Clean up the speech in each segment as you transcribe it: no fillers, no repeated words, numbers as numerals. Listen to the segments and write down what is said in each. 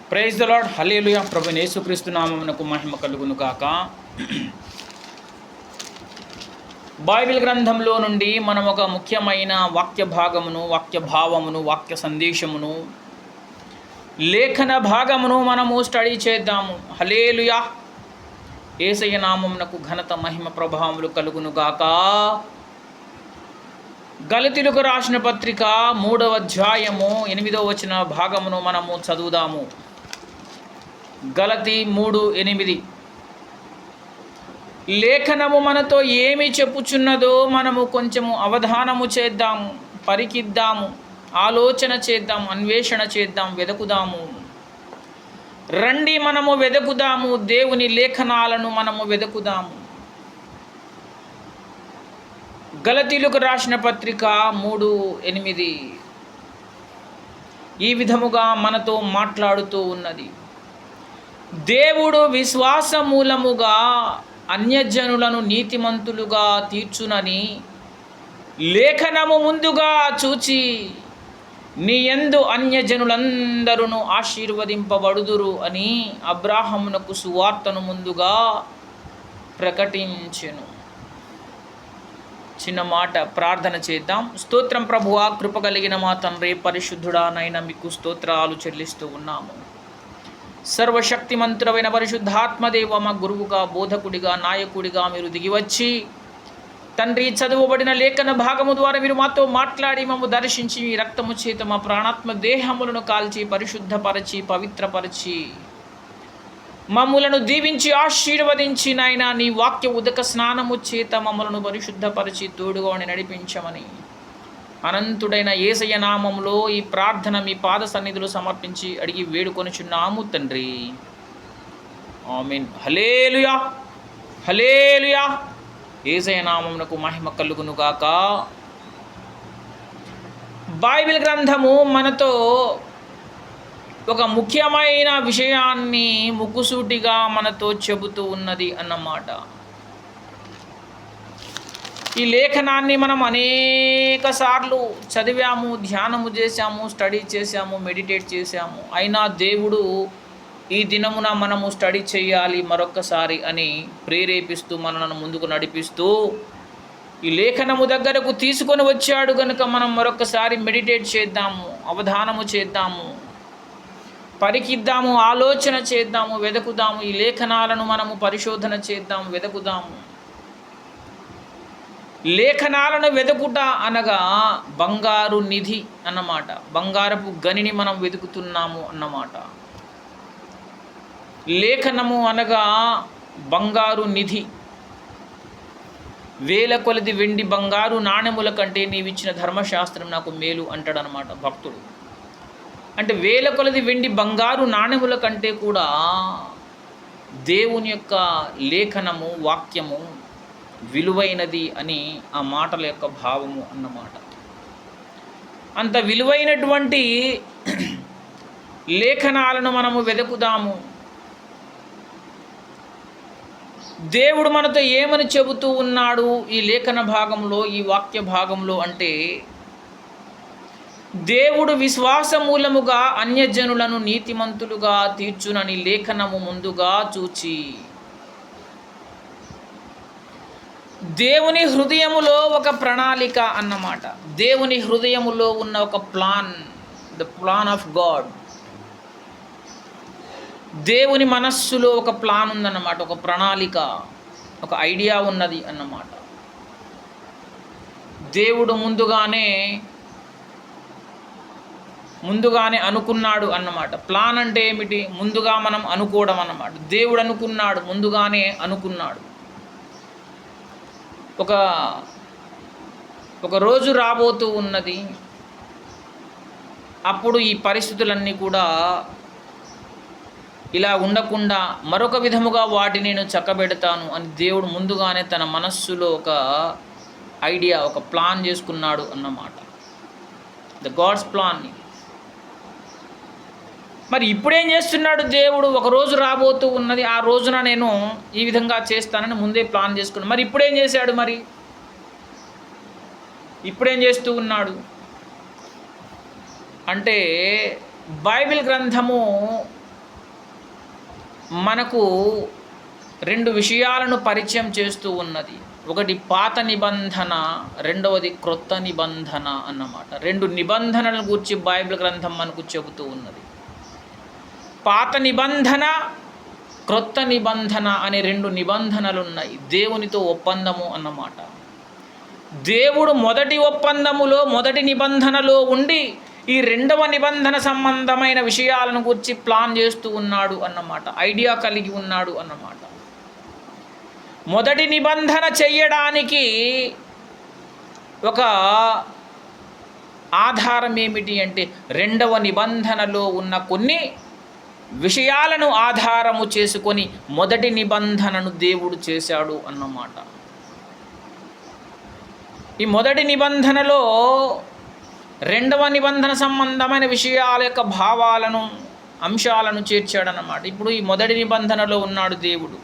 Praise the lord. Hallelujah. ప్రభువైన యేసుక్రీస్తు నామమునకు మహిమ కలుగును గాక. బైబిల్ గ్రంథంలో నుండి మనం ఒక ముఖ్యమైన వాక్య భాగమును, వాక్య భావమును, వాక్య సందేశమును, లేఖన భాగమును మనము స్టడీ చేద్దాము. హల్లెలూయా. యేసయ్య నామమునకు ఘనత, మహిమ, ప్రభావములు కలుగును గాక. గలతీయులకు రాసిన పత్రిక 3వ అధ్యాయము 8వ వచన భాగమును మనము చదువుదాము. గలతీ 3:8. లేఖనము మనతో ఏమి చెప్పుచున్నదో మనము కొంచెము అవధానము చేద్దాము, పరికిద్దాము, ఆలోచన చేద్దాం, అన్వేషణ చేద్దాం, వెదకుదాము. రండి మనము వెదకుదాము, దేవుని లేఖనాలను మనము వెదకుదాము. గలతీయులకు రాసిన పత్రిక 3:8 ఈ విధముగా మనతో మాట్లాడుతూ ఉన్నది. దేవుడు విశ్వాస మూలముగా అన్యజనులను నీతిమంతులుగా తీర్చునని లేఖనము ముందుగా చూచి, నీ యందు అన్యజనులందరూ ఆశీర్వదింపబడుదురు అని అబ్రాహామునకు సువార్తను ముందుగా ప్రకటించెను. చిన్న మాట ప్రార్థన చేద్దాం. స్తోత్రం ప్రభువా, కృప కలిగిన మా తండ్రి, పరిశుద్ధుడా నైనా మీకు స్తోత్రాలు చెల్లిస్తూ ఉన్నాము. సర్వశక్తిమంతుడైన పరిశుద్ధాత్మదేవ, మా గురువుగా, బోధకుడిగా, నాయకుడిగా మీరు దిగివచ్చి తండ్రి, చదువబడిన లేఖన భాగము ద్వారా మీరు మాతో మాట్లాడి మమ్ము దర్శించి మీ రక్తము చేత మా ప్రాణాత్మ దేహములను కాల్చి పరిశుద్ధపరచి పవిత్రపరచి మమ్ములను దీవించి ఆశీర్వదించి నాయనా నీ వాక్య ఉదక స్నానము చేత మమ్మలను పరిశుద్ధపరిచి తోడుగా నడిపించమని అనంతుడైన యేసయ్య నామములో ఈ ప్రార్థన మీ పాద సన్నిధిలో సమర్పించి అడిగి వేడుకొనుచున్నాము తండ్రి. ఆమేన్. హల్లెలూయా, హల్లెలూయా. యేసయ్య నామమునకు మహిమ కలుగును గాక. బైబిల్ గ్రంథము మనతో ఒక ముఖ్యమైన విషయాన్ని ముక్కుసూటిగా మనతో చెబుతూ ఉన్నది అన్నమాట. ఈ లేఖనాన్ని మనం అనేక సార్లు చదివాము, ధ్యానము చేశాము, స్టడీ చేశాము, మెడిటేట్ చేశాము. అయినా దేవుడు ఈ దినమున మనము స్టడీ చేయాలి మరొక్కసారి అని ప్రేరేపిస్తూ మనలను ముందుకు నడిపిస్తూ ఈ లేఖనము దగ్గరకు తీసుకొని వచ్చాడు కనుక మనం మరొక్కసారి మెడిటేట్ చేద్దాము, అవధానము చేద్దాము, పరికిద్దాము, ఆలోచన చేద్దాము, వెదకుదాము. ఈ లేఖనాలను మనము పరిశోధన చేద్దాం, వెదకుదాము. లేఖనాలను వెతుకుట అనగా బంగారు నిధి అన్నమాట. బంగారపు గనిని మనం వెతుకుతున్నాము అన్నమాట. లేఖనము అనగా బంగారు నిధి. వేల కొలది వెండి బంగారు నాణెముల కంటే నీవిచ్చిన ధర్మశాస్త్రం నాకు మేలు అంటాడనమాట భక్తుడు. అంటే వేల కొలది వెండి బంగారు నాణెముల కంటే కూడా దేవుని యొక్క లేఖనము, వాక్యము విలువైనది అని ఆ మాటల యొక్క భావము అన్నమాట. అంత విలువైనటువంటి లేఖనాలను మనము వెదకుదాము. దేవుడు మనతో ఏమని చెబుతూ ఉన్నాడు ఈ లేఖన భాగంలో, ఈ వాక్య భాగంలో అంటే, దేవుడు విశ్వాస మూలముగా అన్యజనులను నీతిమంతులుగా తీర్చునని లేఖనము ముందుగా చూచి, దేవుని హృదయములో ఒక ప్రణాళిక అన్నమాట. దేవుని హృదయములో ఉన్న ఒక plan, the plan of God. దేవుని మనస్సులో ఒక ప్లాన్ ఉందన్నమాట, ఒక ప్రణాళిక, ఒక ఐడియా ఉన్నది అన్నమాట. దేవుడు ముందుగానే అనుకున్నాడు అన్నమాట. ప్లాన్ అంటే ఏమిటి? ముందుగా మనం అనుకోవడం అన్నమాట. దేవుడు అనుకున్నాడు, ముందుగానే అనుకున్నాడు. ఒక రోజు రాబోతూ ఉన్నది. అప్పుడు ఈ పరిస్థితులన్నీ కూడా ఇలా ఉండకుండా మరొక విధముగా వాటిని నేను చక్కబెడతాను అని దేవుడు ముందుగానే తన మనస్సులో ఒక ఐడియా, ఒక ప్లాన్ చేసుకున్నాడు అన్నమాట. ద గాడ్స్ ప్లాన్ని. మరి ఇప్పుడేం చేస్తున్నాడు దేవుడు? ఒక రోజు రాబోతూ ఉన్నది, ఆ రోజున నేను ఈ విధంగా చేస్తానని ముందే ప్లాన్ చేసుకున్నాను. మరి ఇప్పుడేం చేశాడు? మరి ఇప్పుడేం చేస్తూ ఉన్నాడు అంటే బైబిల్ గ్రంథము మనకు రెండు విషయాలను పరిచయం చేస్తూ ఉన్నది. ఒకటి పాత నిబంధన, రెండవది క్రొత్త నిబంధన అన్నమాట. రెండు నిబంధనల గురించి బైబిల్ గ్రంథం మనకు చెబుతూ ఉన్నది. పాత నిబంధన, క్రొత్త నిబంధన అనే రెండు నిబంధనలు ఉన్నాయి. దేవునితో ఒప్పందము అన్నమాట. దేవుడు మొదటి ఒప్పందములో, మొదటి నిబంధనలో ఉండి ఈ రెండవ నిబంధన సంబంధమైన విషయాలను గురించి ప్లాన్ చేస్తూ ఉన్నాడు అన్నమాట. ఐడియా కలిగి ఉన్నాడు అన్నమాట. మొదటి నిబంధన చెయ్యడానికి ఒక ఆధారం ఏమిటి అంటే, రెండవ నిబంధనలో ఉన్న కొన్ని విషయాలను ఆధారము చేసుకొని మొదటి నిబంధనను దేవుడు చేశాడు అన్నమాట. ఈ మొదటి నిబంధనలో రెండవ నిబంధన సంబంధమైన విషయాల యొక్క భావాలను, అంశాలను చేర్చాడన్నమాట. ఇప్పుడు ఈ మొదటి నిబంధనలో ఉన్నాడు దేవుడు.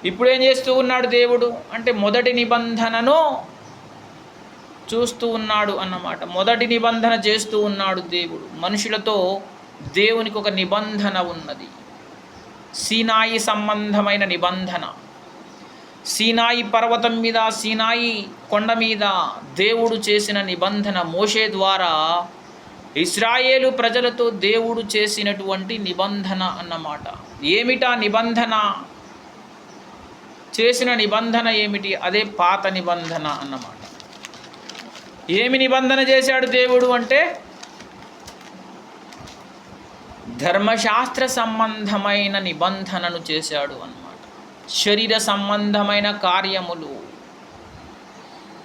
ఇప్పుడు ఏం చేస్తూ ఉన్నాడు దేవుడు అంటే, మొదటి నిబంధనను చూస్తూ ఉన్నాడు అన్నమాట. మొదటి నిబంధన చేస్తూ ఉన్నాడు దేవుడు. మనుషులతో దేవునికి ఒక నిబంధన ఉన్నది. సీనాయి సంబంధమైన నిబంధన. సీనాయి పర్వతం మీద, సీనాయి కొండ మీద దేవుడు చేసిన నిబంధన, మోషే ద్వారా ఇశ్రాయేలు ప్రజలతో దేవుడు చేసినటువంటి నిబంధన అన్నమాట. ఏమిటా నిబంధన? చేసిన నిబంధన ఏమిటి? అదే పాత నిబంధన అన్నమాట. ఏమి నిబంధన చేశాడు దేవుడు అంటే, ధర్మశాస్త్ర సంబంధమైన నిబంధనను చేశాడు అన్నమాట. శరీర సంబంధమైన కార్యములు,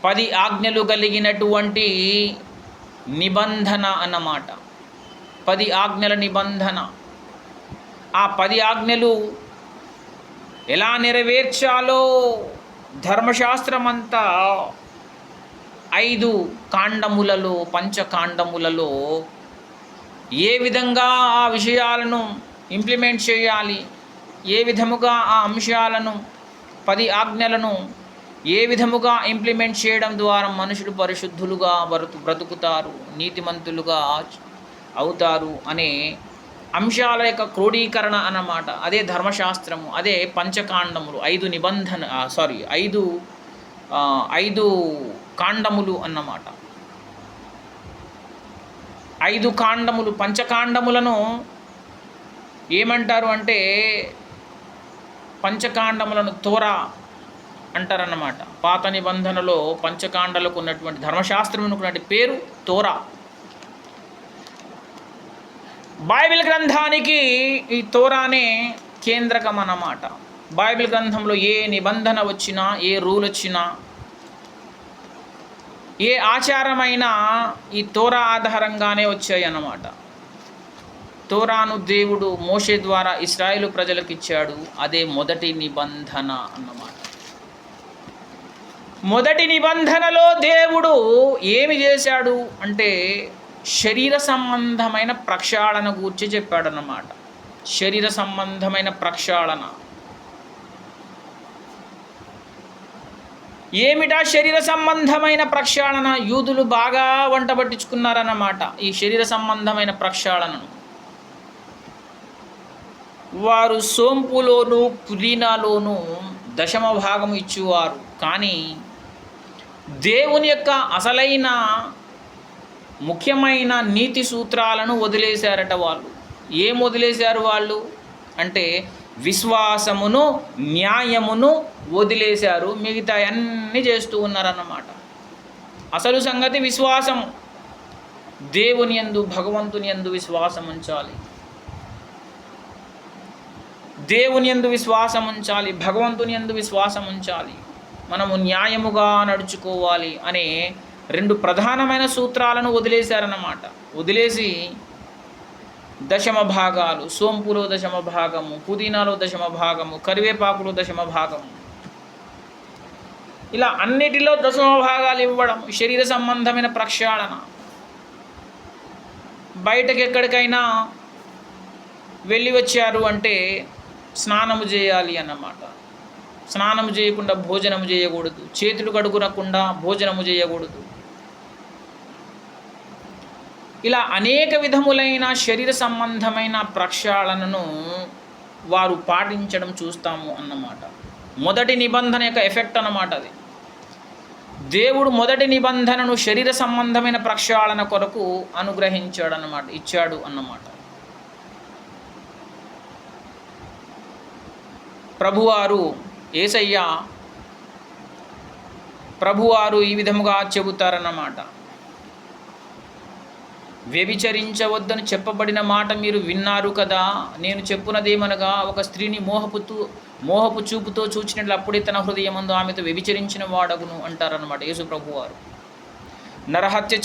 10 ఆజ్ఞలు కలిగినటువంటి నిబంధన అన్నమాట. 10 ఆజ్ఞల నిబంధన. ఆ 10 ఆజ్ఞలు ఎలా నెరవేర్చాలో ధర్మశాస్త్రమంతా 5 కాండములలో, పంచకాండములలో ఏ విధంగా ఆ విషయాలను ఇంప్లిమెంట్ చేయాలి, ఏ విధముగా ఆ అంశాలను, 10 ఆజ్ఞలను ఏ విధముగా ఇంప్లిమెంట్ చేయడం ద్వారా మనుషులు పరిశుద్ధులుగా బ్రతుకుతారు, నీతిమంతులుగా అవుతారు అనే అంశాల యొక్క క్రోడీకరణ అన్నమాట. అదే ధర్మశాస్త్రము, అదే పంచకాండములు, 5 కాండములు అన్నమాట. 5 కాండములు, పంచకాండములను ఏమంటారు అంటే, పంచకాండములను తోరా అంటారన్నమాట. పాత నిబంధనలో పంచకాండలకు ఉన్నటువంటి, ధర్మశాస్త్రమునకు ఉన్నటువంటి పేరు తోరా. బైబిల్ గ్రంథానికి ఈ తోరానే కేంద్రకం అన్నమాట. బైబిల్ గ్రంథంలో ఏ నిబంధన వచ్చినా, ఏ రూల్ వచ్చినా, ఏ ఆచారమైనా ఈ తోరా ఆధారంగానే వచ్చాయి అన్నమాట. తోరాను దేవుడు మోషే ద్వారా ఇశ్రాయేలు ప్రజలకు ఇచ్చాడు. అదే మొదటి నిబంధన అన్నమాట. మొదటి నిబంధనలో దేవుడు ఏమి చేశాడు అంటే, శరీర సంబంధమైన ప్రక్షాళన గూర్చి చెప్పాడన్నమాట. శరీర సంబంధమైన ప్రక్షాళన ఏమిటా? శరీర సంబంధమైన ప్రక్షాళన యూదులు బాగా వంట పట్టించుకున్నారన్నమాట. ఈ శరీర సంబంధమైన ప్రక్షాళనను వారు సోంపులోను, పుదీనాలోను 10వ భాగం ఇచ్చేవారు. కానీ దేవుని యొక్క అసలైన ముఖ్యమైన నీతి సూత్రాలను వదిలేశారట వాళ్ళు. ఏం వదిలేశారు వాళ్ళు అంటే, విశ్వాసమును, న్యాయమును వదిలేశారు. మిగతా అన్నీ చేస్తూ ఉన్నారన్నమాట. అసలు సంగతి విశ్వాసము. దేవుని యందు, భగవంతుని యందు విశ్వాసం ఉంచాలి. దేవుని యందు విశ్వాసం ఉంచాలి, భగవంతుని యందు విశ్వాసం ఉంచాలి. మనము న్యాయముగా నడుచుకోవాలి అనే 2 ప్రధానమైన సూత్రాలను వదిలేశారన్నమాట. వదిలేసి 10వ భాగాలు, సోంపులో 10వ భాగము, పుదీనాలో 10వ భాగము, కరివేపాకులో 10వ భాగము, ఇలా అన్నిటిలో 10వ భాగాలు ఇవ్వడం శరీర సంబంధమైన ప్రక్షాళన. బయటకు ఎక్కడికైనా వెళ్ళి వచ్చారు అంటే స్నానము చేయాలి అన్నమాట. స్నానము చేయకుండా భోజనము చేయకూడదు. చేతులు కడుగునకుండా భోజనము చేయకూడదు. ఇలా అనేక విధములైన శరీర సంబంధమైన ప్రక్షాళనను వారు పాటించడం చూస్తాము అన్నమాట. మొదటి నిబంధన యొక్క ఎఫెక్ట్ అన్నమాట అది. దేవుడు మొదటి నిబంధనను శరీర సంబంధమైన ప్రక్షాళన కొరకు అనుగ్రహించాడు అన్నమాట, ఇచ్చాడు అన్నమాట. ప్రభువారు ఈ విధముగా చెబుతారన్నమాట. వ్యభిచరించవద్దని చెప్పబడిన మాట మీరు విన్నారు కదా. నేను చెప్పునదేమనగా, ఒక స్త్రీని మోహపు చూపుతో చూచినట్లు అప్పుడే తన హృదయమందు ఆమెతో వ్యభిచరించిన వాడగును అంటారన్నమాట యేసు ప్రభువారు. నరహత్య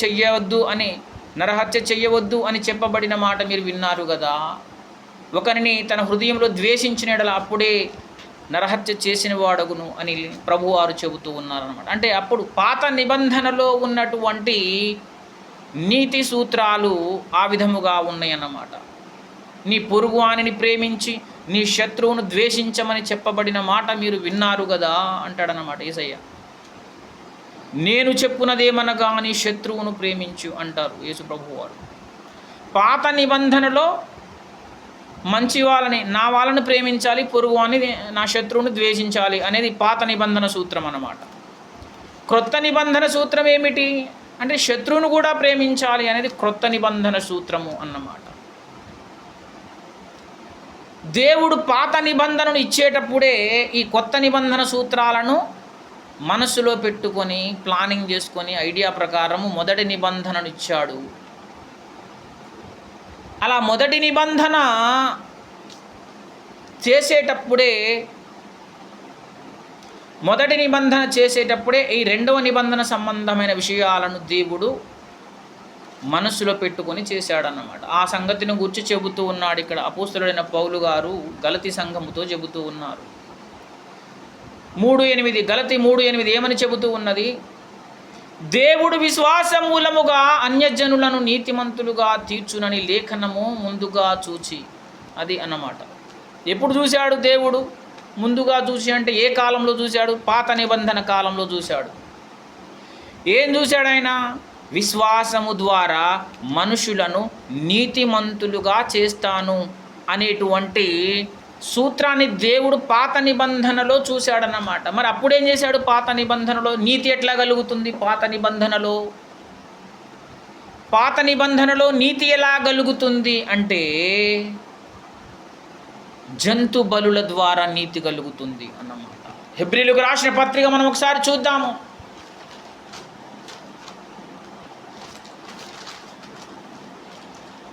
చెయ్యవద్దు అని చెప్పబడిన మాట మీరు విన్నారు కదా. ఒకరిని తన హృదయంలో ద్వేషించిన యెడల అప్పుడే నరహత్య చేసిన వాడగును అని ప్రభువారు చెబుతూ ఉన్నారన్నమాట. అంటే అప్పుడు పాత నిబంధనలో ఉన్నటువంటి నీతి సూత్రాలు ఆ విధముగా ఉన్నాయన్నమాట. నీ పొరుగువానిని ప్రేమించి నీ శత్రువును ద్వేషించమని చెప్పబడిన మాట మీరు విన్నారు కదా అంటాడన్నమాట యేసయ్య. నేను చెప్పునదేమనగా నీ శత్రువును ప్రేమించు అంటారు యేసు ప్రభువారు. పాత నిబంధనలో మంచి నా వాళ్ళని ప్రేమించాలి, పొరుగువాని నా శత్రువును ద్వేషించాలి అనేది పాత నిబంధన సూత్రం అన్నమాట. క్రొత్త నిబంధన సూత్రం ఏమిటి అంటే శత్రువును కూడా ప్రేమించాలి అనేది క్రొత్త నిబంధన సూత్రము అన్నమాట. దేవుడు పాత నిబంధనను ఇచ్చేటప్పుడే ఈ కొత్త నిబంధన సూత్రాలను మనసులో పెట్టుకొని ప్లానింగ్ చేసుకొని ఐడియా ప్రకారము మొదటి నిబంధనను ఇచ్చాడు. అలా మొదటి నిబంధన చేసేటప్పుడే ఈ రెండవ నిబంధన సంబంధమైన విషయాలను దేవుడు మనసులో పెట్టుకొని చేశాడన్నమాట. ఆ సంగతిని గురించి చెబుతూ ఉన్నాడు ఇక్కడ అపోస్తలుడైన పౌలు గారు గలతీ సంఘముతో చెబుతూ ఉన్నారు. 3:8 గలతీ 3:8 ఏమని చెబుతూ ఉన్నది? దేవుడు విశ్వాస మూలముగా అన్యజనులను నీతిమంతులుగా తీర్చునని లేఖనము ముందుగా చూచి, అది అన్నమాట. ఎప్పుడు చూశాడు దేవుడు? ముందుగా చూసి అంటే ఏ కాలంలో చూశాడు? పాత నిబంధన కాలంలో చూశాడు. ఏం చూశాడు ఆయన? విశ్వాసము ద్వారా మనుషులను నీతిమంతులుగా చేస్తాను అనేటువంటి సూత్రాన్ని దేవుడు పాత నిబంధనలో చూశాడన్నమాట. మరి అప్పుడేం చేశాడు? పాత నిబంధనలో నీతి ఎట్లా కలుగుతుంది? పాత నిబంధనలో నీతి ఎలా కలుగుతుంది అంటే జంతు బలుల ద్వారా నీతి కలుగుతుంది అన్నమాట. హెబ్రీయులకు రాసిన పత్రిక మనం ఒకసారి చూద్దాము.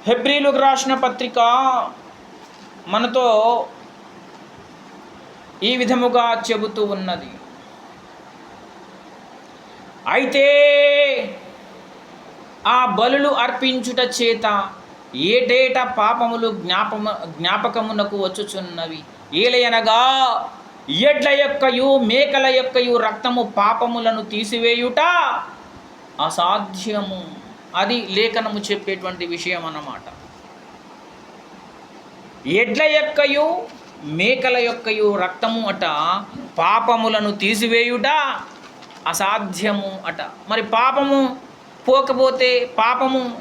హెబ్రీయులకు రాసిన పత్రిక మనతో ఈ విధముగా చెబుతూ ఉన్నది. అయితే ఆ బలులు అర్పించుట చేత ఏటేటా పాపములు జ్ఞాపకమునకు వచ్చుచున్నవి. ఏలయనగా ఎడ్ల యొక్కయు మేకల యొక్కయు రక్తము పాపములను తీసివేయుట అసాధ్యము. అది లేఖనము చెప్పేటువంటి విషయం అన్నమాట. ఎడ్ల యొక్కయు మేకల యొక్కయు రక్తము అట పాపములను తీసివేయుట అసాధ్యము అట. మరి పాపము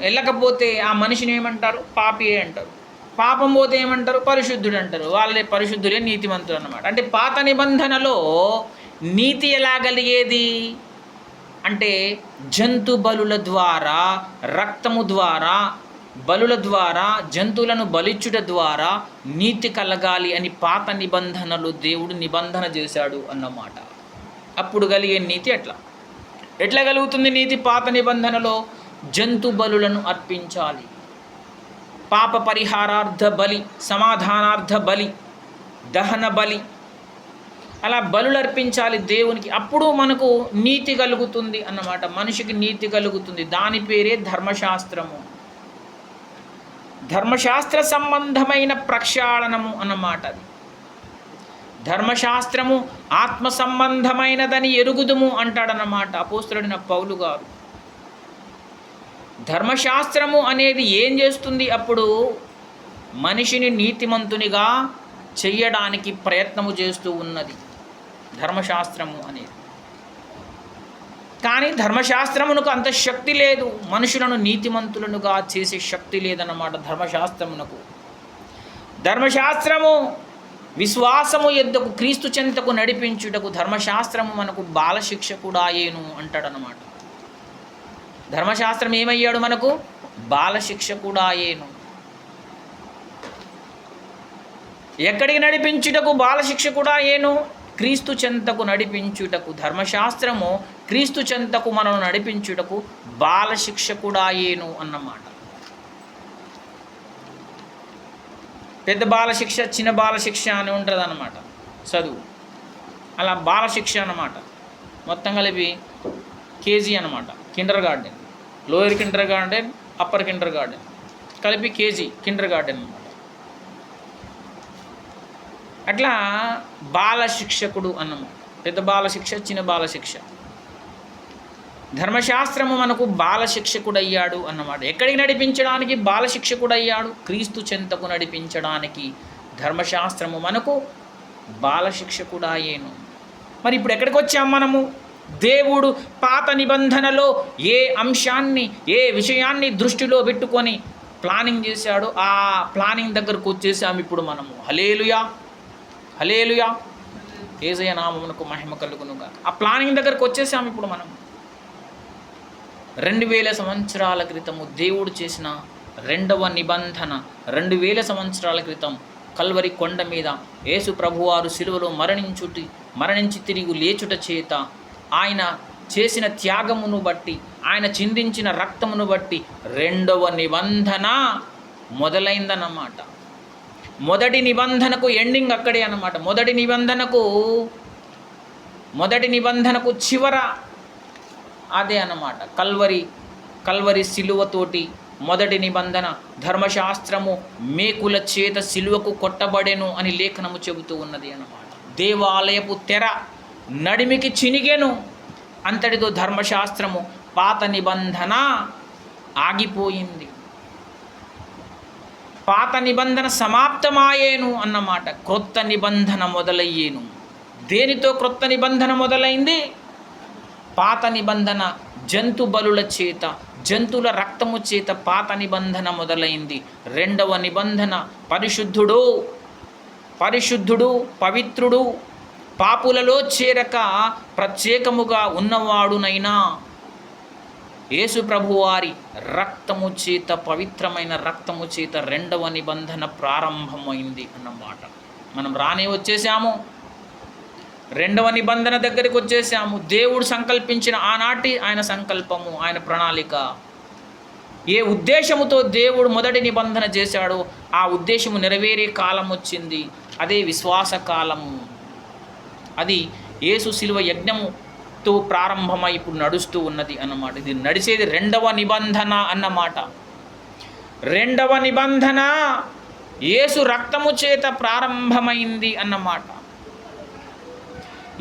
వెళ్ళకపోతే ఆ మనిషిని ఏమంటారు? పాపియే అంటారు. పాపం పోతే ఏమంటారు? పరిశుద్ధుడు అంటారు. వాళ్ళే పరిశుద్ధులే నీతిమంతులు అన్నమాట. అంటే పాత నిబంధనలో నీతి ఎలా కలిగేది అంటే జంతు బలుల ద్వారా, రక్తము ద్వారా, బలుల ద్వారా, జంతువులను బలిచ్చుట ద్వారా నీతి కలగాలి అని పాత నిబంధనలు దేవుడు నిబంధన చేశాడు అన్నమాట. అప్పుడు కలిగే నీతి ఎట్లా కలుగుతుంది నీతి? పాత నిబంధనలో జంతు బలులను అర్పించాలి. పాప పరిహారార్థ బలి, సమాధానార్థ బలి, దహన బలి, అలా బలులు అర్పించాలి దేవునికి. అప్పుడు మనకు నీతి కలుగుతుంది అన్నమాట. మనిషికి నీతి కలుగుతుంది. దాని పేరే ధర్మశాస్త్రము. ధర్మశాస్త్ర సంబంధమైన ప్రక్షాళనము అన్నమాట. అది ధర్మశాస్త్రము ఆత్మ సంబంధమైనదని ఎరుగుదుము అంటాడన్నమాట అపోస్తలుడైన పౌలు గారు. ధర్మశాస్త్రము అనేది ఏం చేస్తుంది? అప్పుడు మనిషిని నీతిమంతునిగా చెయ్యడానికి ప్రయత్నము చేస్తూ ఉన్నది ధర్మశాస్త్రము అనేది. కానీ ధర్మశాస్త్రమునకు అంత శక్తి లేదు, మనుషులను నీతిమంతులనుగా చేసే శక్తి లేదన్నమాట ధర్మశాస్త్రమునకు. ధర్మశాస్త్రము విశ్వాసము ఎద్దకు క్రీస్తు చెంతకు నడిపించుటకు ధర్మశాస్త్రము మనకు బాలశిక్ష కూడా అయ్యేను అంటాడనమాట. ధర్మశాస్త్రం ఏమయ్యాడు మనకు? బాలశిక్ష కూడా అయ్యేను. ఎక్కడికి నడిపించుటకు బాలశిక్ష కూడా అయ్యేను? క్రీస్తు చెంతకు నడిపించుటకు. ధర్మశాస్త్రము క్రీస్తు చెంతకు మనం నడిపించుటకు బాలశిక్ష కూడా అయ్యేను అన్నమాట. పెద్ద బాలశిక్ష, చిన్న బాలశిక్ష అని ఉంటుంది అన్నమాట చదువు. అలా బాలశిక్ష అన్నమాట. మొత్తం కలిపి కేజీ అన్నమాట. Kinder garden, lower Kinder garden, upper Kinder garden కలిపి కేజీ కిండర్ గార్డెన్ అన్నమాట. అట్లా బాలశిక్షకుడు అన్నమాట. పెద్ద బాలశిక్ష, చిన్న బాలశిక్ష. ధర్మశాస్త్రము మనకు బాలశిక్షకుడు అయ్యాడు అన్నమాట. ఎక్కడికి నడిపించడానికి బాలశిక్షకుడు అయ్యాడు? క్రీస్తు చెంతకు నడిపించడానికి ధర్మశాస్త్రము మనకు బాలశిక్షకుడు అయ్యేను. మరి ఇప్పుడు ఎక్కడికి వచ్చాం మనము? దేవుడు పాత నిబంధనలో ఏ అంశాన్ని, ఏ విషయాన్ని దృష్టిలో పెట్టుకొని ప్లానింగ్ చేశాడో ఆ ప్లానింగ్ దగ్గరకు వచ్చేసాము ఇప్పుడు మనము. హల్లెలూయా, హల్లెలూయా, యేసయ్య నామమునకు మహిమ కలుగునుగా. ఆ ప్లానింగ్ దగ్గరకు వచ్చేసాము ఇప్పుడు మనం. 2000 సంవత్సరాల క్రితము దేవుడు చేసిన రెండవ నిబంధన, 2000 సంవత్సరాల క్రితం కల్వరి కొండ మీద యేసు ప్రభువారు సిలువలో మరణించి తిరిగి లేచుట చేత, ఆయన చేసిన త్యాగమును బట్టి, ఆయన చిందించిన రక్తమును బట్టి రెండవ నిబంధన మొదలైందన్నమాట. మొదటి నిబంధనకు ఎండింగ్ అక్కడే అన్నమాట. మొదటి నిబంధనకు చివర అదే అన్నమాట. కల్వరి సిలువతోటి మొదటి నిబంధన, ధర్మశాస్త్రము మేకుల చేత సిలువకు కొట్టబడెను అని లేఖనము చెబుతూ ఉన్నది అన్నమాట. దేవాలయపు తెర నడిమికి చినిగెను, అంతటితో ధర్మశాస్త్రము పాత నిబంధన ఆగిపోయింది. పాత నిబంధన సమాప్తమాయేను అన్నమాట. క్రొత్త నిబంధన మొదలయ్యేను. దేనితో క్రొత్త నిబంధన మొదలైంది? పాత నిబంధన జంతు బలుల చేత, జంతువుల రక్తము చేత పాత నిబంధన మొదలైంది. రెండవ నిబంధన పరిశుద్ధుడు, పవిత్రుడు, పాపులలో చేరక ప్రత్యేకముగా ఉన్నవాడునైనా యేసు ప్రభువారి రక్తము చేత, పవిత్రమైన రక్తము చేత రెండవ నిబంధన ప్రారంభమైంది అన్నమాట. మనం రానే వచ్చేసాము, రెండవ నిబంధన దగ్గరికి వచ్చేసాము. దేవుడు సంకల్పించిన ఆనాటి ఆయన సంకల్పము, ఆయన ప్రణాళిక, ఏ ఉద్దేశముతో దేవుడు మొదటి నిబంధన చేశాడో ఆ ఉద్దేశము నెరవేరే కాలం వచ్చింది. అదే విశ్వాస కాలము. అది యేసు శిలువ యజ్ఞముతో ప్రారంభమై ఇప్పుడు నడుస్తూ ఉన్నది అన్నమాట. ఇది నడిచేది రెండవ నిబంధన అన్నమాట. రెండవ నిబంధన యేసు రక్తము చేత ప్రారంభమైంది అన్నమాట.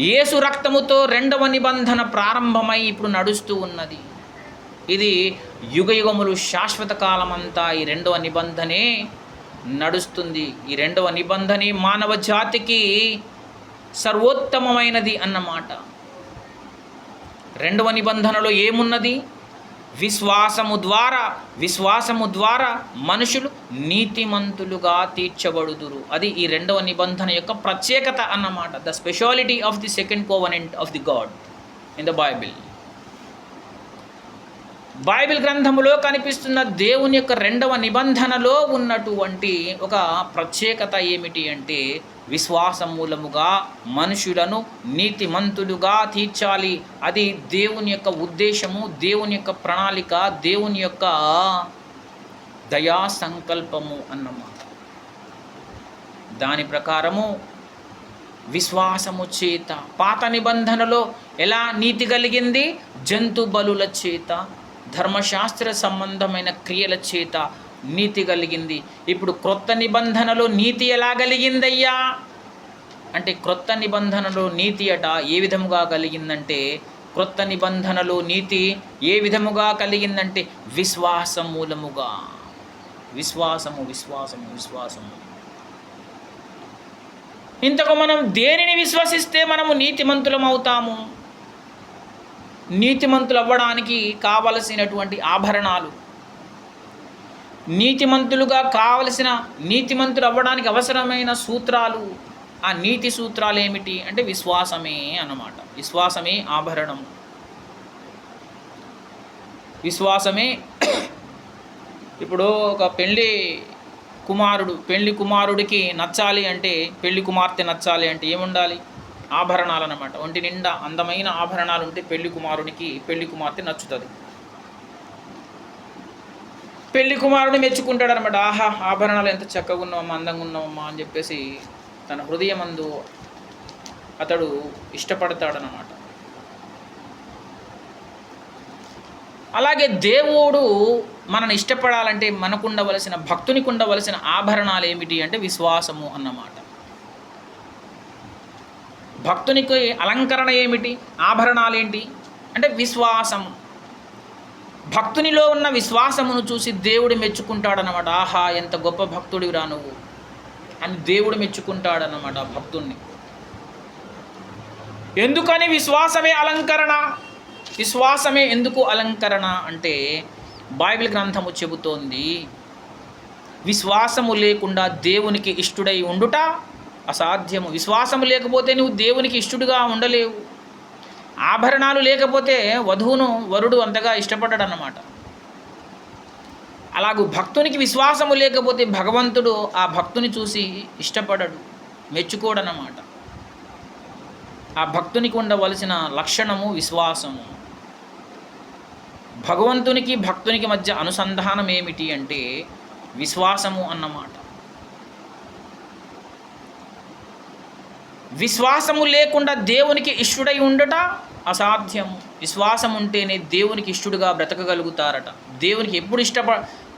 యేసు రక్తముతో రెండవ నిబంధన ప్రారంభమై ఇప్పుడు నడుస్తూ ఉన్నది. ఇది యుగయుగములు, శాశ్వత కాలమంతా ఈ రెండవ నిబంధనే నడుస్తుంది. ఈ రెండవ నిబంధనే మానవ జాతికి సర్వోత్తమమైనది అన్నమాట. రెండవ నిబంధనలో ఏమున్నది? విశ్వాసము ద్వారా మనుషులు నీతిమంతులుగా తీర్చబడుదురు. అది ఈ రెండవ నిబంధన యొక్క ప్రత్యేకత అన్నమాట. The speciality of the second covenant of the God in the Bible గ్రంథములో కనిపిస్తున్న దేవుని యొక్క రెండవ నిబంధనలో ఉన్నటువంటి ఒక ప్రత్యేకత ఏమిటి అంటే, విశ్వాసం మూలముగా మనుషులను నీతిమంతులుగా తీర్చాలి. అది దేవుని యొక్క ఉద్దేశము, దేవుని యొక్క ప్రణాళిక, దేవుని యొక్క దయా సంకల్పము అన్నమాట. దాని ప్రకారము విశ్వాసము చేత, పాత నిబంధనలో ఎలా నీతి కలిగింది? జంతు బలుల చేత, ధర్మశాస్త్ర సంబంధమైన క్రియల చేత నీతి కలిగింది. ఇప్పుడు క్రొత్త నిబంధనలో నీతి ఎలా కలిగిందయ్యా అంటే, క్రొత్త నిబంధనలో నీతి ఏ విధముగా కలిగిందంటే, క్రొత్త నిబంధనలో నీతి ఏ విధముగా కలిగిందంటే విశ్వాసం మూలముగా. విశ్వాసము. ఇంతకు మనం దేనిని విశ్వసిస్తే మనము నీతిమంతులం అవుతాము? నీతిమంతులు అవ్వడానికి కావలసినటువంటి ఆభరణాలు, నీతిమంతులు అవ్వడానికి అవసరమైన సూత్రాలు. ఆ నీతి సూత్రాలు ఏమిటి అంటే విశ్వాసమే అన్నమాట. విశ్వాసమే ఆభరణం. విశ్వాసమే. ఇప్పుడు ఒక పెళ్లి కుమారుడికి నచ్చాలి అంటే, పెళ్లి కుమార్తె నచ్చాలి అంటే ఏముండాలి? ఆభరణాలు అన్నమాట. ఒంటి నిండా అందమైన ఆభరణాలు ఉంటే పెళ్లి కుమార్తె నచ్చుతుంది. పెళ్లి కుమారుడు మెచ్చుకుంటాడు అనమాట. ఆహా, ఆభరణాలు ఎంత చక్కగా ఉన్నావమ్మా, అందంగా ఉన్నావమ్మా అని చెప్పేసి తన హృదయమందు అతడు ఇష్టపడతాడనమాట. అలాగే దేవుడు మనని ఇష్టపడాలంటే భక్తునికి ఉండవలసిన ఆభరణాలు ఏమిటి అంటే విశ్వాసము అన్నమాట. భక్తునికి అలంకరణ ఏమిటి, ఆభరణాలు ఏంటి అంటే విశ్వాసము. భక్తునిలో ఉన్న విశ్వాసమును చూసి దేవుడు మెచ్చుకుంటాడనమాట. ఆహా, ఎంత గొప్ప భక్తుడివిరా నువ్వు అని దేవుడు మెచ్చుకుంటాడనమాట భక్తుణ్ణి. ఎందుకని విశ్వాసమే అలంకరణ? విశ్వాసమే ఎందుకు అలంకరణ అంటే బైబిల్ గ్రంథము చెబుతోంది, విశ్వాసము లేకుండా దేవునికి ఇష్టుడై ఉండుట అసాధ్యము. విశ్వాసము లేకపోతే నువ్వు దేవునికి ఇష్టుడుగా ఉండలేవు. ఆభరణాలు లేకపోతే వధువును వరుడు అంతగా ఇష్టపడ్డాడు అన్నమాట. అలాగూ భక్తునికి విశ్వాసము లేకపోతే భగవంతుడు ఆ భక్తుని చూసి ఇష్టపడడు, మెచ్చుకోడనమాట. ఆ భక్తునికి ఉండవలసిన లక్షణము విశ్వాసము. భగవంతునికి భక్తునికి మధ్య అనుసంధానం ఏమిటి అంటే విశ్వాసము అన్నమాట. విశ్వాసము లేకుండా దేవునికి ఇష్టుడై ఉండట అసాధ్యము. విశ్వాసం ఉంటేనే దేవునికి ఇష్టుడుగా బ్రతకగలుగుతారట.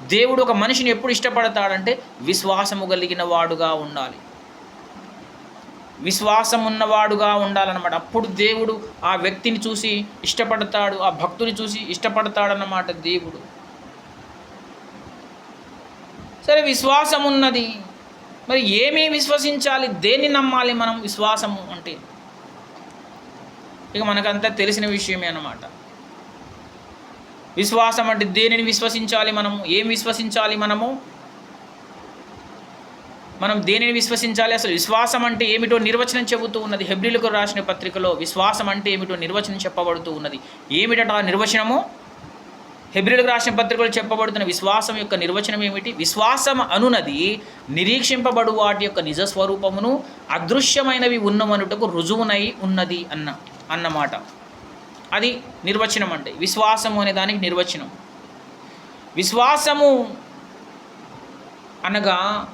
దేవుడు ఒక మనిషిని ఎప్పుడు ఇష్టపడతాడంటే విశ్వాసము కలిగిన వాడుగా ఉండాలి, విశ్వాసం ఉన్నవాడుగా ఉండాలన్నమాట. అప్పుడు దేవుడు ఆ వ్యక్తిని చూసి ఇష్టపడతాడు, ఆ భక్తుని చూసి ఇష్టపడతాడన్నమాట దేవుడు. సరే, విశ్వాసం ఉన్నది, మరి ఏమీ విశ్వసించాలి, దేన్ని నమ్మాలి మనం? విశ్వాసము అంటే ఇక మనకంతా తెలిసిన విషయమే అన్నమాట. విశ్వాసం అంటే దేనిని విశ్వసించాలి మనము? ఏం విశ్వసించాలి మనం దేనిని విశ్వసించాలి? అసలు విశ్వాసం అంటే ఏమిటో నిర్వచనం చెబుతూ ఉన్నది. హెబ్రీలకు రాసిన పత్రికలో విశ్వాసం అంటే ఏమిటో నిర్వచనం చెప్పబడుతూ ఉన్నది. ఏమిటట ఆ నిర్వచనము? హెబ్రీలకు రాసిన పత్రికలో చెప్పబడుతున్న విశ్వాసం యొక్క నిర్వచనం ఏమిటి? విశ్వాసం అనునది నిరీక్షింపబడు వాటి యొక్క నిజస్వరూపమును అదృశ్యమైనవి ఉన్నమనుటకు రుజువునై ఉన్నది అన్నమాట. అది నిర్వచనం అంటే. విశ్వాసము అనే దానికి నిర్వచనం. విశ్వాసము అనగా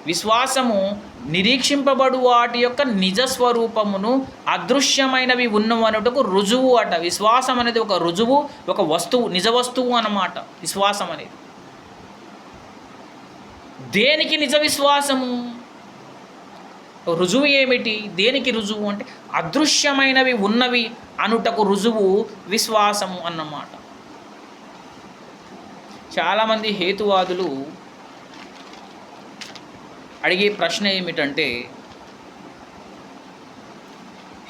విశ్వాసము నిరీక్షింపబడు వాటి యొక్క నిజస్వరూపమును అదృశ్యమైనవి ఉన్నవనుటకు రుజువు అట. విశ్వాసం అనేది ఒక రుజువు, ఒక వస్తువు, నిజ వస్తువు అన్నమాట విశ్వాసం అనేది. దేనికి నిజ విశ్వాసము? రుజువు ఏమిటి? దేనికి రుజువు అంటే అదృశ్యమైనవి ఉన్నవి అనుటకు రుజువు విశ్వాసము అన్నమాట. చాలామంది హేతువాదులు అడిగే ప్రశ్న ఏమిటంటే,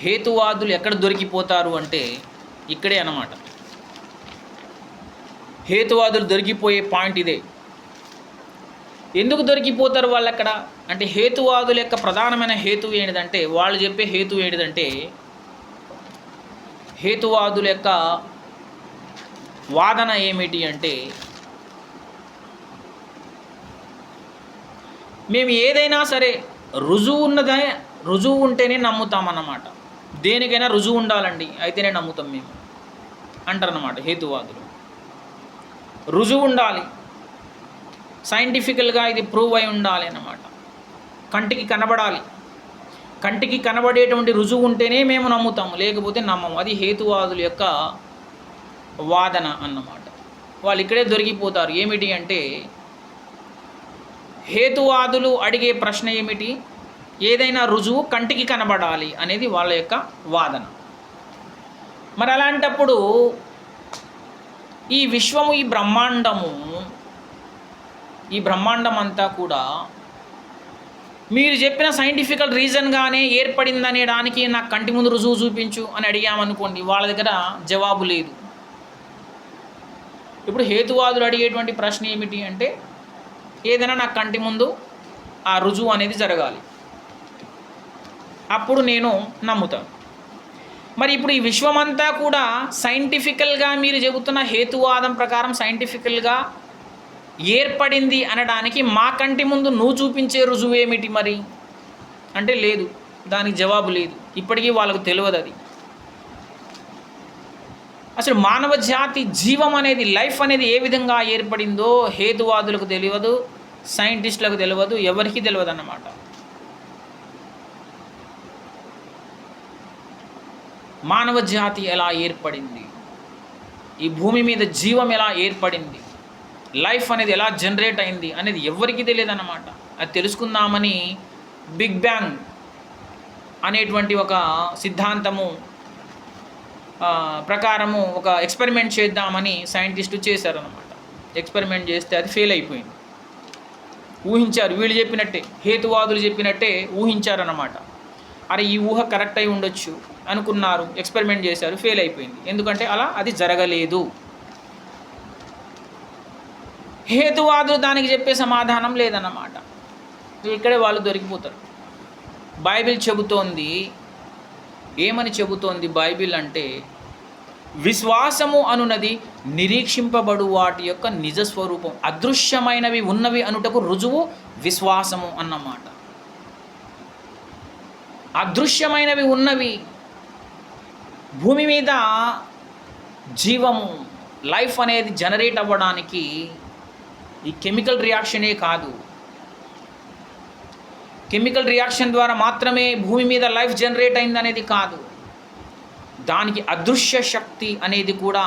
హేతువాదులు ఎక్కడ దొరికిపోతారు అంటే ఇక్కడే అన్నమాట. హేతువాదులు దొరికిపోయే పాయింట్ ఇదే. ఎందుకు దొరికిపోతారు వాళ్ళు అక్కడ అంటే, హేతువాదుల యొక్క ప్రధానమైన హేతువు ఏంటిదంటే, వాళ్ళు చెప్పే హేతువు ఏంటిదంటే, హేతువాదుల యొక్క వాదన ఏమిటి అంటే, మేము ఏదైనా సరే రుజువు ఉంటేనే నమ్ముతామన్నమాట. దేనికైనా రుజువు ఉండాలండి, అయితేనే నమ్ముతాం మేము అంటారన్నమాట హేతువాదులు. రుజువు ఉండాలి, సైంటిఫికల్గా ఇది ప్రూవ్ అయి ఉండాలి అన్నమాట. కంటికి కనబడాలి, కంటికి కనబడేటువంటి రుజువు ఉంటేనే మేము నమ్ముతాము, లేకపోతే నమ్మము. అది హేతువాదుల యొక్క వాదన అన్నమాట. వాళ్ళు ఇక్కడే దొరికిపోతారు. ఏమిటి అంటే, హేతువాదులు అడిగే ప్రశ్న ఏమిటి? ఏదైనా రుజువు కంటికి కనబడాలి అనేది వాళ్ళ యొక్క వాదన. మరి అలాంటప్పుడు ఈ విశ్వము, ఈ బ్రహ్మాండం అంతా కూడా మీరు చెప్పిన సైంటిఫికల్ రీజన్గానే ఏర్పడిందనేడానికి నాకు కంటి ముందు రుజువు చూపించు అని అడిగామనుకోండి, వాళ్ళ దగ్గర జవాబు లేదు. ఇప్పుడు హేతువాదులు అడిగేటువంటి ప్రశ్న ఏమిటి అంటే, ఏదైనా నాకు కంటి ముందు ఆ రుజువు అనేది జరగాలి, అప్పుడు నేను నమ్ముతాను. మరి ఇప్పుడు ఈ విశ్వమంతా కూడా సైంటిఫికల్గా మీరు చెబుతున్న హేతువాదం ప్రకారం సైంటిఫికల్గా ఏర్పడింది అనడానికి మా కంటి ముందు నువ్వు చూపించే రుజువు ఏమిటి మరి అంటే లేదు, దానికి జవాబు లేదు. ఇప్పటికీ వాళ్ళకు తెలియదు అది. అసలు మానవ జాతి జీవం అనేది, లైఫ్ అనేది ఏ విధంగా ఏర్పడిందో హేతువాదులకు తెలియదు, సైంటిస్టులకు తెలియదు, ఎవరికీ తెలియదు అన్నమాట. మానవ జాతి ఎలా ఏర్పడింది, ఈ భూమి మీద జీవం ఎలా ఏర్పడింది, లైఫ్ అనేది ఎలా జనరేట్ అయింది అనేది ఎవరికీ తెలియదు అన్నమాట. అది తెలుసుకుందామని బిగ్ బ్యాంగ్ అనేటువంటి ఒక సిద్ధాంతము ప్రకారము ఒక ఎక్స్పెరిమెంట్ చేద్దామని సైంటిస్టు చేశారన్నమాట. ఎక్స్పెరిమెంట్ చేస్తే అది ఫెయిల్ అయిపోయింది. ఊహించారు, వీళ్ళు చెప్పినట్టే, హేతువాదులు చెప్పినట్టే ఊహించారన్నమాట. అరే ఈ ఊహ కరెక్ట్ అయి ఉండొచ్చు అనుకున్నారు, ఎక్స్పెరిమెంట్ చేశారు, ఫెయిల్ అయిపోయింది. ఎందుకంటే అది జరగలేదు. హేతువాదులు దానికి చెప్పే సమాధానం లేదన్నమాట. ఇక్కడే వాళ్ళు దొరికిపోతారు. బైబిల్ చెబుతోంది, ఏమని చెబుతోంది బైబిల్ అంటే, విశ్వాసము అనున్నది నిరీక్షింపబడు వాటి యొక్క నిజస్వరూపం, అదృశ్యమైనవి ఉన్నవి అనుటకు రుజువు విశ్వాసము అన్నమాట. అదృశ్యమైనవి ఉన్నవి, భూమి మీద జీవము, లైఫ్ అనేది జనరేట్ అవ్వడానికి ఈ కెమికల్ రియాక్షనే కాదు, కెమికల్ రియాక్షన్ ద్వారా మాత్రమే భూమి మీద లైఫ్ జనరేట్ అయింది అనేది కాదు. దానికి అదృశ్య శక్తి అనేది కూడా,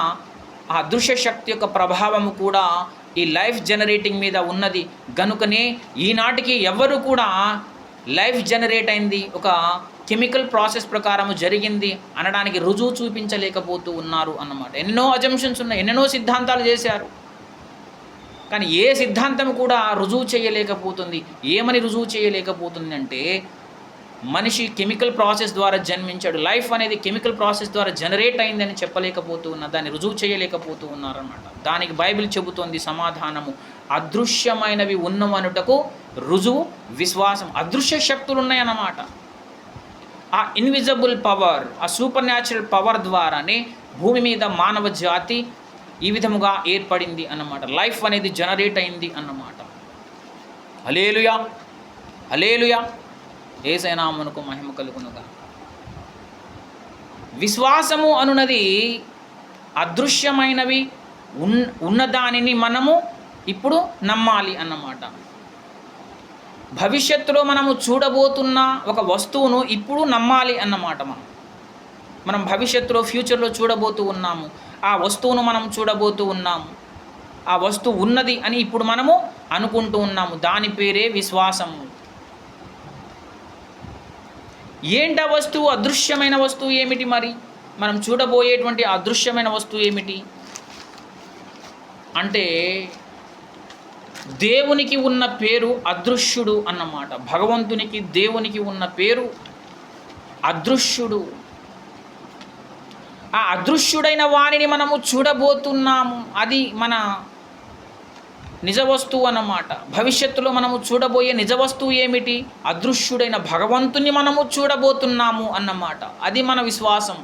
ఆ అదృశ్య శక్తి యొక్క ప్రభావము కూడా ఈ లైఫ్ జనరేటింగ్ మీద ఉన్నది. గనుకనే ఈనాటికి ఎవరు కూడా లైఫ్ జనరేట్ అయింది ఒక కెమికల్ ప్రాసెస్ ప్రకారము జరిగింది అనడానికి రుజువు చూపించలేకపోతూ ఉన్నారు అన్నమాట. ఎన్నో అజంప్షన్స్ ఉన్నాయి, ఎన్నెన్నో సిద్ధాంతాలు చేశారు, కానీ ఏ సిద్ధాంతం కూడా రుజువు చేయలేకపోతుంది. ఏమని రుజువు చేయలేకపోతుంది అంటే, మనిషి కెమికల్ ప్రాసెస్ ద్వారా జన్మించాడు, లైఫ్ అనేది కెమికల్ ప్రాసెస్ ద్వారా జనరేట్ అయిందని చెప్పలేకపోతూ ఉన్నారు, దాన్ని రుజువు చేయలేకపోతూ ఉన్నారన్నమాట. దానికి బైబిల్ చెబుతోంది సమాధానము, అదృశ్యమైనవి ఉన్నవనుటకు రుజువు విశ్వాసం. అదృశ్య శక్తులు ఉన్నాయన్నమాట. ఆ ఇన్విజిబుల్ పవర్, ఆ సూపర్ న్యాచురల్ పవర్ ద్వారానే భూమి మీద మానవ జాతి ఈ విధముగా ఏర్పడింది అన్నమాట. లైఫ్ అనేది జనరేట్ అయింది అన్నమాట. హల్లెలూయా, హల్లెలూయా, యేసయ్య నామమునకు మహిమ కలుగునుగా. విశ్వాసము అనున్నది అదృశ్యమైనవి ఉన్నదానిని మనము ఇప్పుడు నమ్మాలి అన్నమాట. భవిష్యత్తులో మనము చూడబోతున్న ఒక వస్తువును ఇప్పుడు నమ్మాలి అన్నమాట. మనం భవిష్యత్తులో ఫ్యూచర్లో చూడబోతూ ఉన్నాము, ఆ వస్తువును మనం చూడబోతూ ఉన్నాము, ఆ వస్తువు ఉన్నది అని ఇప్పుడు మనము అనుకుంటూ ఉన్నాము. దాని పేరే విశ్వాసము. ఏంటి ఆ వస్తువు? అదృశ్యమైన వస్తువు ఏమిటి? మరి మనం చూడబోయేటువంటి అదృశ్యమైన వస్తువు ఏమిటి అంటే, దేవునికి ఉన్న పేరు అదృశ్యుడు అన్నమాట. భగవంతునికి, దేవునికి ఉన్న పేరు అదృశ్యుడు. ఆ అదృశ్యుడైన వారిని మనము చూడబోతున్నాము, అది మన నిజ వస్తువు అన్నమాట. భవిష్యత్తులో మనము చూడబోయే నిజ వస్తువు ఏమిటి? అదృశ్యుడైన భగవంతుని మనము చూడబోతున్నాము అన్నమాట. అది మన విశ్వాసం.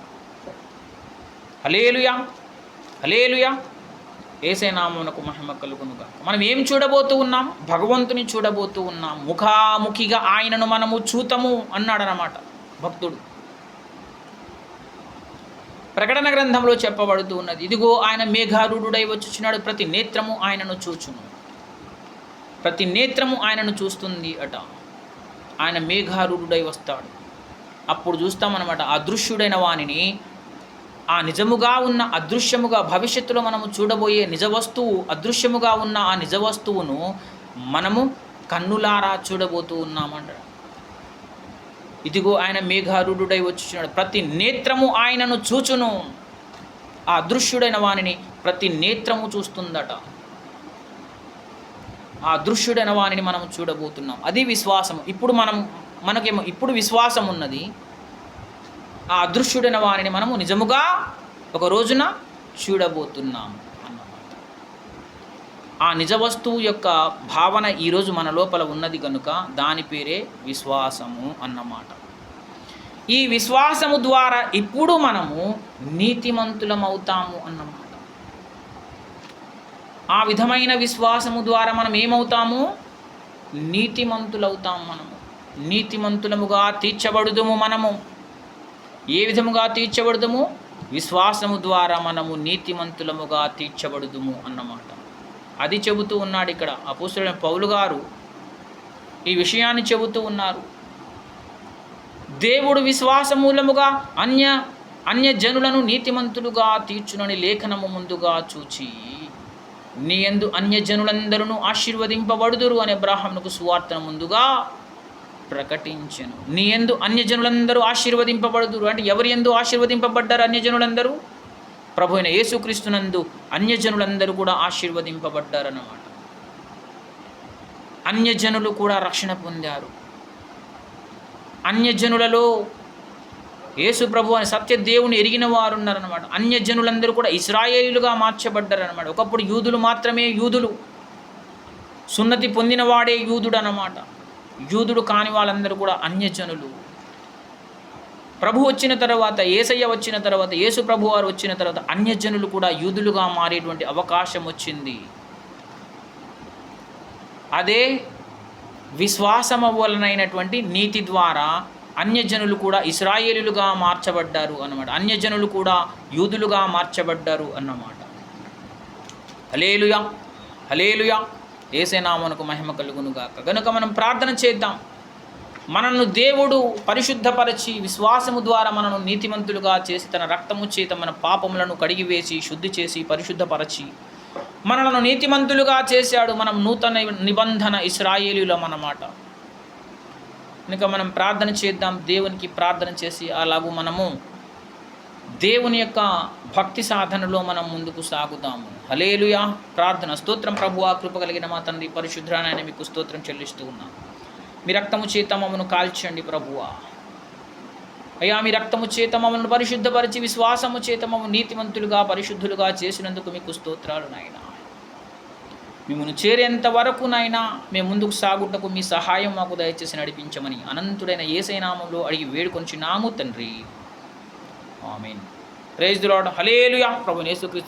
హల్లెలూయా, హల్లెలూయా, యేసయ్య నామమునకు మహిమ కలుగునుగా. మనం ఏం చూడబోతూ ఉన్నాం? భగవంతుని చూడబోతూ ఉన్నాం. ముఖాముఖిగా ఆయనను మనము చూతము అన్నాడనమాట భక్తుడు. ప్రకటన గ్రంథంలో చెప్పబడుతూ ఉన్నది, ఇదిగో ఆయన మేఘారూఢుడై వచ్చుచున్నాడు, ప్రతి నేత్రము ఆయనను చూచును. ప్రతి నేత్రము ఆయనను చూస్తుంది అట. ఆయన మేఘారూఢుడై వస్తాడు. అప్పుడు చూస్తామన్నమాట అదృశ్యుడైన వానిని, ఆ నిజముగా ఉన్న అదృశ్యముగా భవిష్యత్తులో మనము చూడబోయే నిజ వస్తువు, అదృశ్యముగా ఉన్న ఆ నిజ వస్తువును మనము కన్నులారా చూడబోతూ ఉన్నామంటాడు. ఇదిగో ఆయన మేఘారూఢుడై వచ్చుచున్నాడు, ప్రతి నేత్రము ఆయనను చూచును. ఆ అదృశ్యుడైన వానిని ప్రతి నేత్రము చూస్తుందట. ఆ దృశ్యుడైన వానిని మనం చూడబోతున్నాం. అది విశ్వాసం. మనకేమో ఇప్పుడు విశ్వాసం ఉన్నది. ఆ అదృశ్యుడైన వానిని మనము నిజముగా ఒక రోజున చూడబోతున్నాము అన్నమాట. ఆ నిజ వస్తువు యొక్క భావన ఈరోజు మన లోపల ఉన్నది కనుక దాని పేరే విశ్వాసము అన్నమాట. ఈ విశ్వాసము ద్వారా ఇప్పుడు మనము నీతిమంతులమవుతాము అన్నమాట. ఆ విధమైన విశ్వాసము ద్వారా మనం ఏమవుతాము? నీతిమంతులవుతాము. మనము నీతిమంతులముగా తీర్చబడుదుము. మనము ఏ విధముగా తీర్చబడుదుము? విశ్వాసము ద్వారా మనము నీతిమంతులముగా తీర్చబడుదుము అన్నమాట. అది చెబుతూ ఉన్నాడు ఇక్కడ అపోస్తలుడైన పౌలు గారు. ఈ విషయాన్ని చెబుతూ ఉన్నారు. దేవుడు విశ్వాస మూలముగా అన్య జనులను నీతిమంతులుగా తీర్చునని లేఖనము ముందుగా చూచి నీ యందు అన్యజనులందరూ ఆశీర్వదింపబడుదురు అని అబ్రాహామునకు సువార్తను ముందుగా ప్రకటించెను. నీ యందు అన్యజనులందరూ ఆశీర్వదింపబడుదురు అంటే ఎవరి యందు ఆశీర్వదింపబడ్డారు? అన్యజనులందరూ ప్రభు అయిన యేసుక్రీస్తునందు అన్యజనులందరూ కూడా ఆశీర్వదింపబడ్డారన్నమాట. అన్యజనులు కూడా రక్షణ పొందారు. అన్యజనులలో యేసు ప్రభు అని సత్య దేవుని ఎరిగిన వారు ఉన్నారన్నమాట. అన్యజనులందరూ కూడా ఇశ్రాయేలీలుగా మార్చబడ్డారన్నమాట. ఒకప్పుడు యూదులు మాత్రమే యూదులు, సున్నతి పొందినవాడే యూదుడు అన్నమాట. యూదుడు కాని వాళ్ళందరూ కూడా అన్యజనులు. ప్రభు వచ్చిన తర్వాత, యేసయ్య వచ్చిన తర్వాత, యేసు ప్రభు వారు వచ్చిన తర్వాత అన్యజనులు కూడా యూదులుగా మారేటువంటి అవకాశం వచ్చింది. అదే విశ్వాసము వలనైనటువంటి నీతి ద్వారా అన్యజనులు కూడా ఇశ్రాయేలుగా మార్చబడ్డారు అన్నమాట. అన్యజనులు కూడా యూదులుగా మార్చబడ్డారు అన్నమాట. హల్లెలూయా, హల్లెలూయా. యేసే నామమునకు మహిమ కలుగును గాక. కనుక మనం ప్రార్థన చేద్దాం. మనను దేవుడు పరిశుద్ధపరచి విశ్వాసము ద్వారా మనను నీతిమంతులుగా చేసి తన రక్తము చేత మన పాపములను కడిగివేసి శుద్ధి చేసి పరిశుద్ధపరచి మనలను నీతిమంతులుగా చేశాడు. మనం నూతన నిబంధన ఇశ్రాయేలీయులం అన్నమాట. కనుక మనం ప్రార్థన చేద్దాం. దేవునికి ప్రార్థన చేసి అలాగూ మనము దేవుని యొక్క భక్తి సాధనలో మనం ముందుకు సాగుతాము. హల్లెలూయా. ప్రార్థన. స్తోత్రం ప్రభువా, కృప కలిగిన మా తండ్రి పరిశుద్ధుడైన మీకు స్తోత్రం చెల్లిస్తూ ఉన్నాం. మీ రక్తము చేత మమ్మను కాల్చండి ప్రభువా. అయ్యా, మీ రక్తము చేత మమ్మల్ని పరిశుద్ధపరిచి విశ్వాసము చేత మమ్మల్ని నీతిమంతులుగా పరిశుద్ధులుగా చేసినందుకు మీకు స్తోత్రాలు నాయనా. మిమ్మల్ని చేరేంత వరకు నాయనా మేము ముందుకు సాగుటకు మీ సహాయం మాకు దయచేసి నడిపించమని అనంతుడైన యేసయ్య నామములో అడిగి వేడుకొంచున్నాము తండ్రి. ఆమేన్. Praise the Lord. హల్లెలూయా. ప్రభువైన యేసుక్రీస్తు